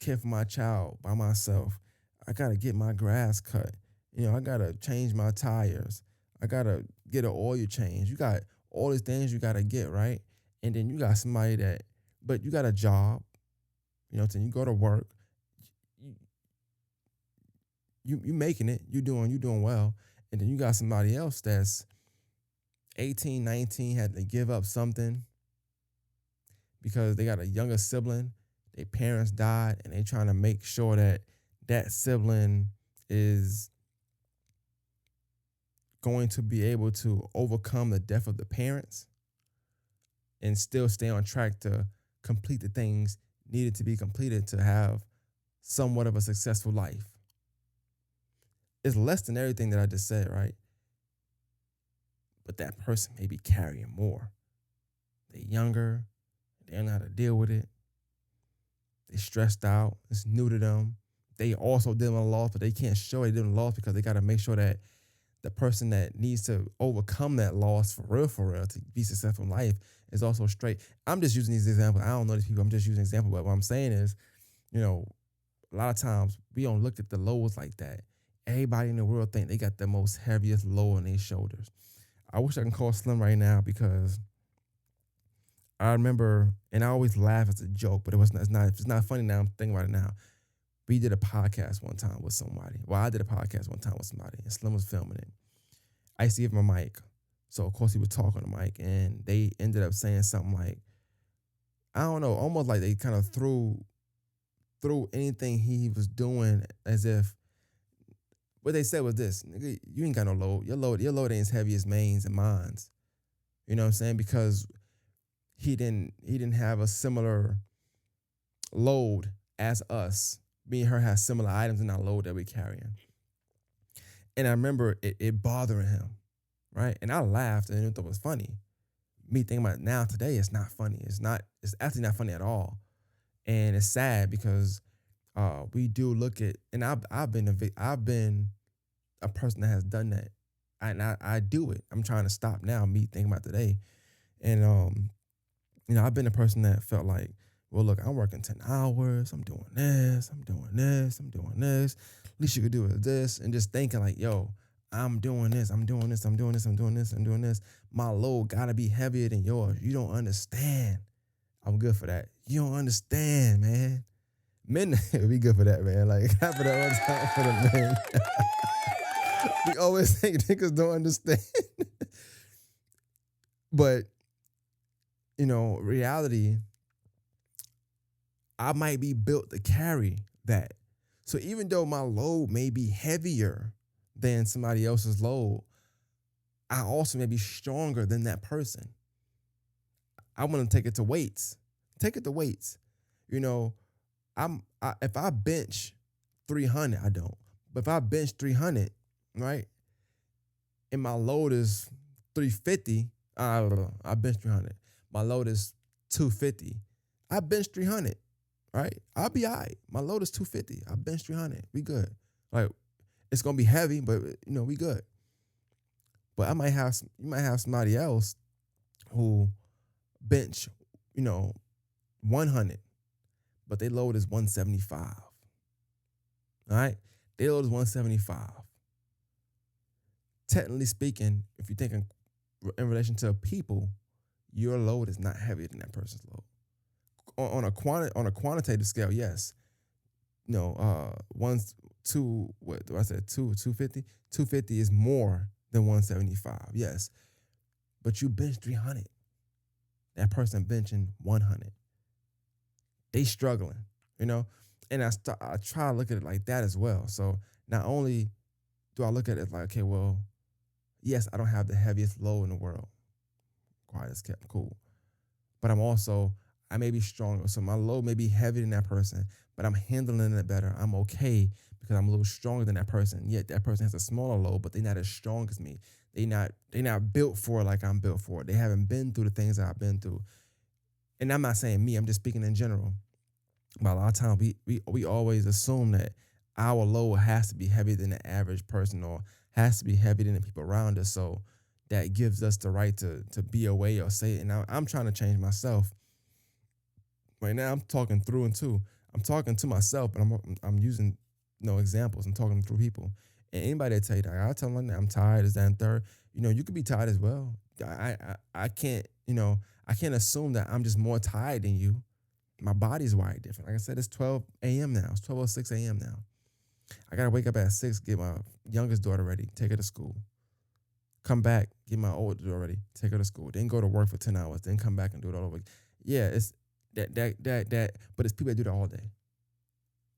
care for my child by myself. I gotta get my grass cut. You know, I gotta change my tires. I gotta get an oil change. You got all these things you gotta get, right? And then you got somebody but you got a job. You know what I'm saying? You go to work. You making it. You doing well. And then you got somebody else that's 18, 19, had to give up something because they got a younger sibling. Their parents died, and they trying to make sure that sibling is going to be able to overcome the death of the parents and still stay on track to complete the things needed to be completed to have somewhat of a successful life. It's less than everything that I just said, right? But that person may be carrying more. They're younger. They don't know how to deal with it. They're stressed out. It's new to them. They also dealing with a loss, but they can't show they dealing with loss because they got to make sure that the person that needs to overcome that loss for real, to be successful in life is also straight. I'm just using these examples. I don't know these people. I'm just using an example. But what I'm saying is, you know, a lot of times we don't look at the lows like that. Everybody in the world think they got the most heaviest load on their shoulders. I wish I can call Slim right now because I remember, and I always laugh as a joke, but it's not funny now. I'm thinking about it now. We did a podcast one time with somebody. Well, I did a podcast one time with somebody, and Slim was filming it. I used to give him a mic. So, of course, he would talk on the mic, and they ended up saying something like, I don't know, almost like they kind of threw anything he was doing as if, what they said was this: nigga, you ain't got no load. Your load ain't as heavy as Maine's and mine's. You know what I'm saying? Because he didn't have a similar load as us. Me and her have similar items in our load that we're carrying. And I remember it bothering him, right? And I laughed and I thought it was funny. Me thinking about it now today, it's not funny. It's actually not funny at all. And it's sad because we do look at, and I've been a person that has done that. And I do it. I'm trying to stop now, me thinking about today. And you know, I've been a person that felt like, well, look, I'm working 10 hours. I'm doing this. I'm doing this. I'm doing this. At least you could do is this. And just thinking like, yo, I'm doing this. I'm doing this. I'm doing this. I'm doing this. I'm doing this. My load got to be heavier than yours. You don't understand. I'm good for that. You don't understand, man. Men be good for that, man. Like, clap for that one time for the men. We always think niggas don't understand. But, you know, reality, I might be built to carry that. So even though my load may be heavier than somebody else's load, I also may be stronger than that person. I want to take it to weights. Take it to weights. You know, if I bench 300, I don't. But if I bench 300, right, and my load is 350, I bench 300. My load is 250. I bench 300. Right? I'll be all right. My load is 250. I bench 300. We good. Like, it's gonna be heavy, but you know, we good. But you might have somebody else who bench, you know, 100, but their load is 175. All right? Their load is 175. Technically speaking, if you're thinking in relation to people, your load is not heavier than that person's load. On a quantitative scale, yes. You know, 250? 250 is more than 175, yes. But you bench 300. That person benching 100. They struggling, you know? And I try to look at it like that as well. So not only do I look at it like, okay, well, yes, I don't have the heaviest load in the world. Quiet as kept, cool. But I may be stronger. So my load may be heavier than that person, but I'm handling it better. I'm okay because I'm a little stronger than that person. Yet that person has a smaller load, but they're not as strong as me. They not built for it like I'm built for it. They haven't been through the things that I've been through. And I'm not saying me, I'm just speaking in general. But a lot of times we always assume that our load has to be heavier than the average person or has to be heavier than the people around us. So that gives us the right to be away or say it. And I'm trying to change myself. Right now, I'm talking through and to. I'm talking to myself, but I'm using examples. I'm talking through people. And anybody that tell you that, I tell them I'm tired, is that and third. You could be tired as well. I can't I can't assume that I'm just more tired than you. My body's wired different. Like I said, it's 12 a.m. now. It's 12:06 a.m. now. I gotta wake up at 6, get my youngest daughter ready, take her to school. Come back, get my older daughter ready, take her to school. Then go to work for 10 hours, then come back and do it all over. Yeah, it's that. But it's people that do that all day.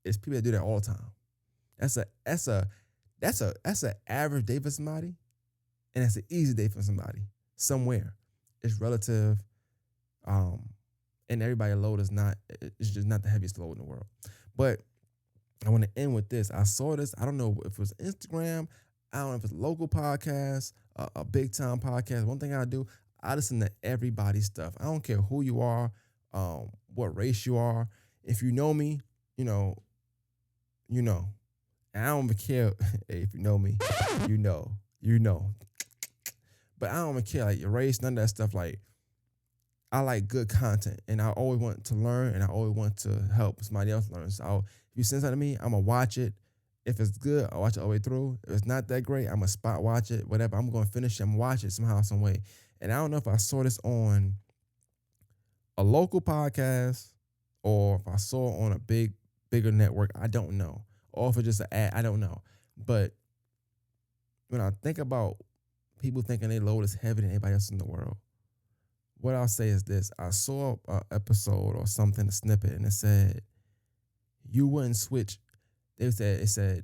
It's people that do that all the time. That's a average day for somebody, and that's an easy day for somebody somewhere. It's relative, and everybody's load is not. It's just not the heaviest load in the world. But I want to end with this. I saw this. I don't know if it was Instagram. I don't know if it's a local podcast, a big time podcast. One thing I do, I listen to everybody's stuff. I don't care who you are, what race you are. If you know me, you know. And I don't even care if you know me, you know. But I don't even care like your race, none of that stuff. Like, I like good content, and I always want to learn, and I always want to help somebody else learn. So if you send something to me, I'm gonna watch it. If it's good, I'll watch it all the way through. If it's not that great, I'm gonna spot watch it, whatever. I'm gonna finish it and watch it somehow, some way. And I don't know if I saw this on a local podcast or if I saw it on a bigger network. I don't know. Or if it's just an ad, I don't know. But when I think about people thinking they load is heavier than anybody else in the world, what I'll say is this. I saw an episode or something, a snippet, and it said, you wouldn't switch. It said,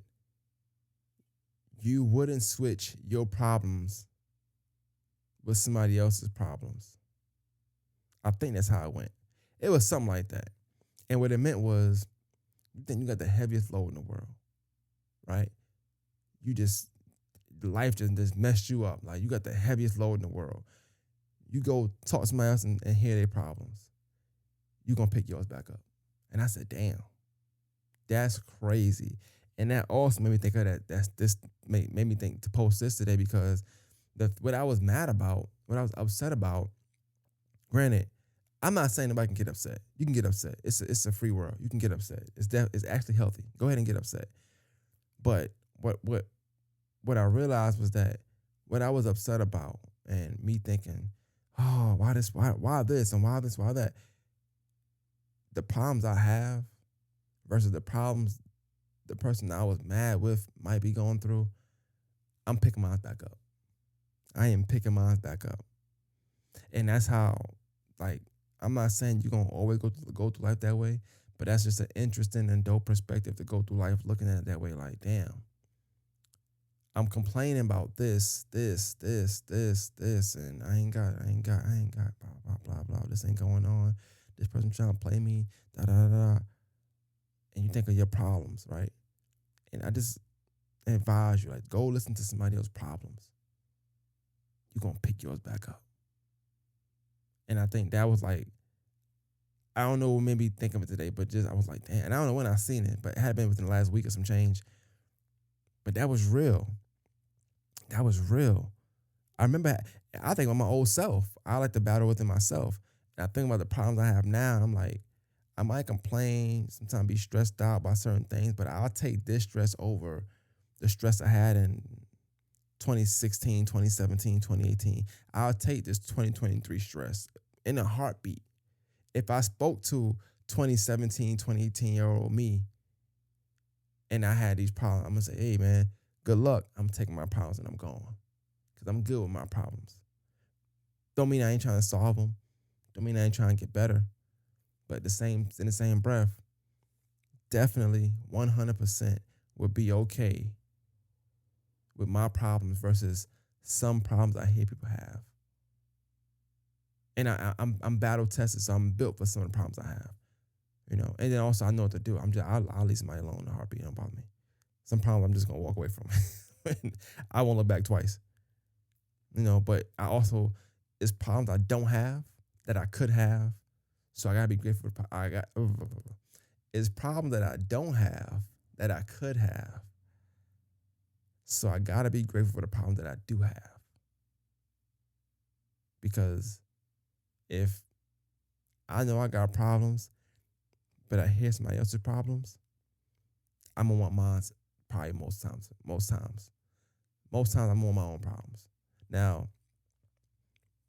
you wouldn't switch your problems with somebody else's problems. I think that's how it went. It was something like that. And what it meant was, you think you got the heaviest load in the world, right? Life just messed you up. Like, you got the heaviest load in the world. You go talk to somebody else and hear their problems. You're going to pick yours back up. And I said, damn, that's crazy. And that also made me think of that. Made me think to post this today because what I was mad about, what I was upset about, granted, I'm not saying nobody can get upset. You can get upset. It's a free world. You can get upset. It's actually healthy. Go ahead and get upset. But what I realized was that what I was upset about and me thinking, oh, why this and why that, the problems I have versus the problems the person I was mad with might be going through, I'm picking mine back up. I am picking mine back up. And that's how, like, I'm not saying you're going to always go through life that way, but that's just an interesting and dope perspective to go through life looking at it that way. Like, damn, I'm complaining about this, and I ain't got, blah, blah, blah. This ain't going on. This person trying to play me, da, da, da, da. And you think of your problems, right? And I just advise you, like, go listen to somebody else's problems. You're going to pick yours back up. And I think that was like, I don't know what made me think of it today, but just I was like, damn. And I don't know when I seen it, but it had been within the last week or some change. But that was real. That was real. I remember, I think about my old self. I like to battle within myself. And I think about the problems I have now, and I'm like, I might complain, sometimes be stressed out by certain things, but I'll take this stress over the stress I had in 2016, 2017, 2018. I'll take this 2023 stress in a heartbeat. If I spoke to 2017, 2018-year-old me and I had these problems, I'm going to say, hey, man, good luck. I'm taking my problems and I'm going because I'm good with my problems. Don't mean I ain't trying to solve them. Don't mean I ain't trying to get better. But in the same breath, definitely 100% would be okay with my problems versus some problems I hear people have. And I'm battle tested, so I'm built for some of the problems I have. You know, and then also I know what to do. I'll leave somebody alone in a heartbeat. Don't bother me. Some problems I'm just gonna walk away from. I won't look back twice. You know, but I also, it's problems I don't have that I could have. So I gotta be grateful. It's problems that I don't have that I could have. So I gotta be grateful for the problems that I do have. Because if I know I got problems, but I hear somebody else's problems, I'm gonna want mine probably most times. Most times I'm on my own problems. Now,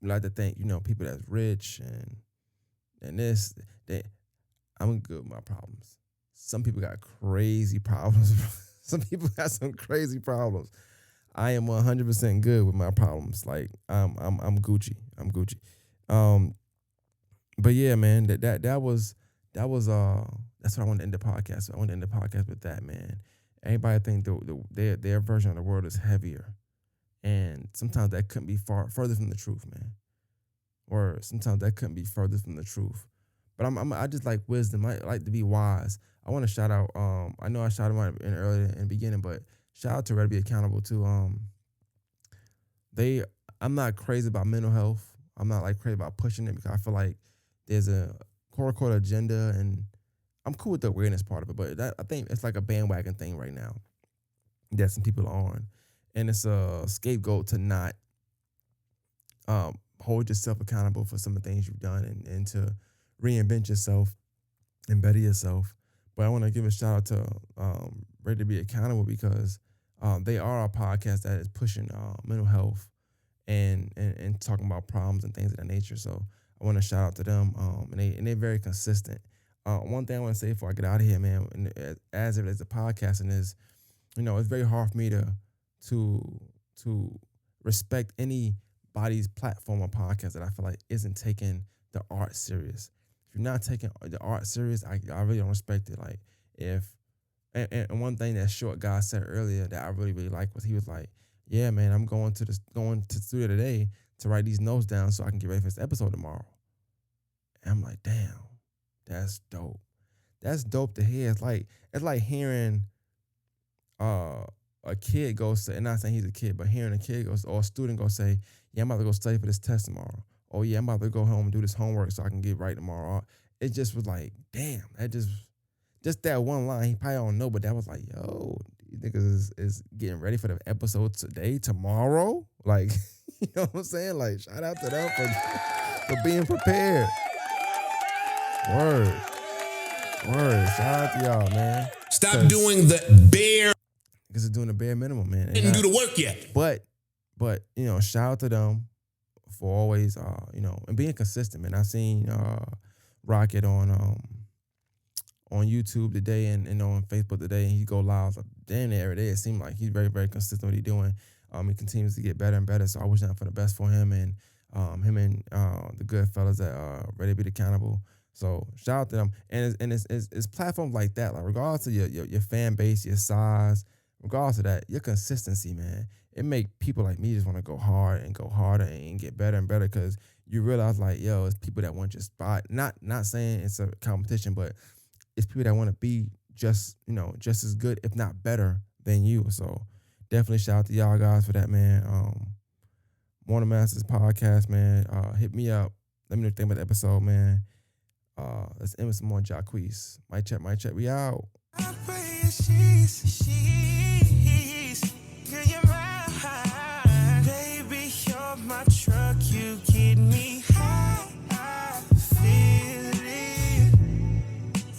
we like to think, you know, people that's rich and this, I'm good with my problems. Some people got crazy problems. Some people got some crazy problems. I am 100% good with my problems. Like I'm Gucci. I'm Gucci. But yeah, man, that was that's what I wanted to end the podcast. I want to end the podcast with that, man. Everybody think their version of the world is heavier, and sometimes that couldn't be further from the truth, man. Or sometimes that couldn't be further from the truth. But I just like wisdom. I like to be wise. I want to shout out. I know I shouted out earlier in the beginning, but shout out to Ready to Be Accountable too. I'm not crazy about mental health. I'm not like crazy about pushing it because I feel like there's a quote unquote agenda, and I'm cool with the awareness part of it. But I think it's like a bandwagon thing right now that some people are on, and it's a scapegoat to not hold yourself accountable for some of the things you've done and to reinvent yourself and better yourself. But I want to give a shout out to Ready to Be Accountable because they are a podcast that is pushing mental health and talking about problems and things of that nature. So I want to shout out to them. And they're very consistent. One thing I want to say before I get out of here, man, and as it relates to podcasting is, you know, it's very hard for me to respect anybody's platform or podcast that I feel like isn't taking the art serious. If you're not taking the art serious, I really don't respect it. Like and one thing that short guy said earlier that I really, really liked was he was like, yeah, man, I'm going to the studio today to write these notes down so I can get ready for this episode tomorrow. And I'm like, damn, that's dope. That's dope to hear. It's like hearing a kid go say, and not saying he's a kid, but hearing a kid go, or a student go say, yeah, I'm about to go study for this test tomorrow. Oh yeah, I'm about to go home and do this homework so I can get right tomorrow. It just was like, damn, that just that one line, he probably don't know, but that was like, yo, these niggas is getting ready for the episode today, tomorrow. Like, you know what I'm saying? Like, shout out to them for being prepared. Word. Shout out to y'all, man. Stop doing the bare. Because it's doing the bare minimum, man. Didn't do the work yet. But you know, shout out to them for always, you know, and being consistent, man. I seen Rocket on YouTube today and on Facebook today, and he go live like damn near every day. It seemed like he's very, very consistent with what he's doing. He continues to get better and better. So I wish nothing for the best for him and the good fellas that are Ready to Be Accountable. So shout out to them. And it's platforms like that, like regardless of your fan base, your size, regardless of that, your consistency, man, it make people like me just want to go hard and go harder and get better and better because you realize like, yo, it's people that want your spot. Not saying it's a competition, but it's people that want to be just as good, if not better than you. So definitely shout out to y'all guys for that, man. Morning Masters podcast, man. Hit me up. Let me know what you think about the episode, man. Let's end with some more Jacquees. Mic check. We out. Girl, you're mine. Baby, you're my truck. You get me high. I feel it.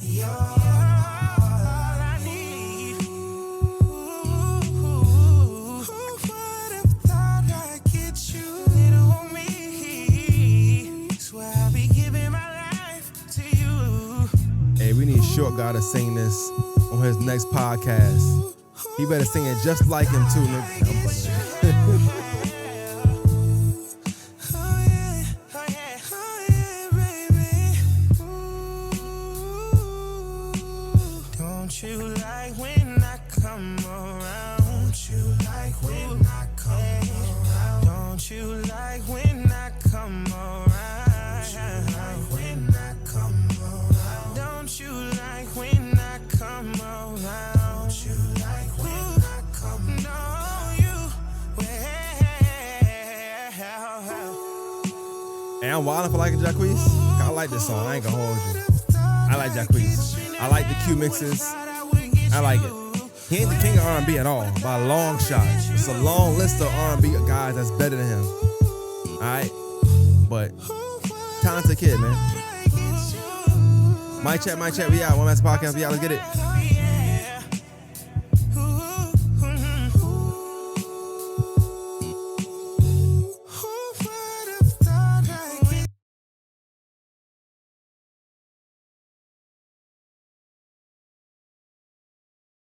You're all I need. Who would have thought I'd get you little on me? Swear I'll be giving my life to you. Hey, we need Short Guy to sing this on his next podcast. He better sing it just like him too, nigga. Don't you like when I come around? Don't you like when I come around? Don't you like when I come around? When I come around? Don't you like when I come around? Don't you like when I come around? No, you well. And I'm wildin' for liking Jacquees. I like this song. I ain't gonna hold you. I like Jacquees. I like the Q mixes. I like it. He ain't the king of R&B at all, by a long shot. It's a long list of R&B guys that's better than him. All right, but talented kid, man. Mic check. We out. One Master Podcast. We out. Let's get it.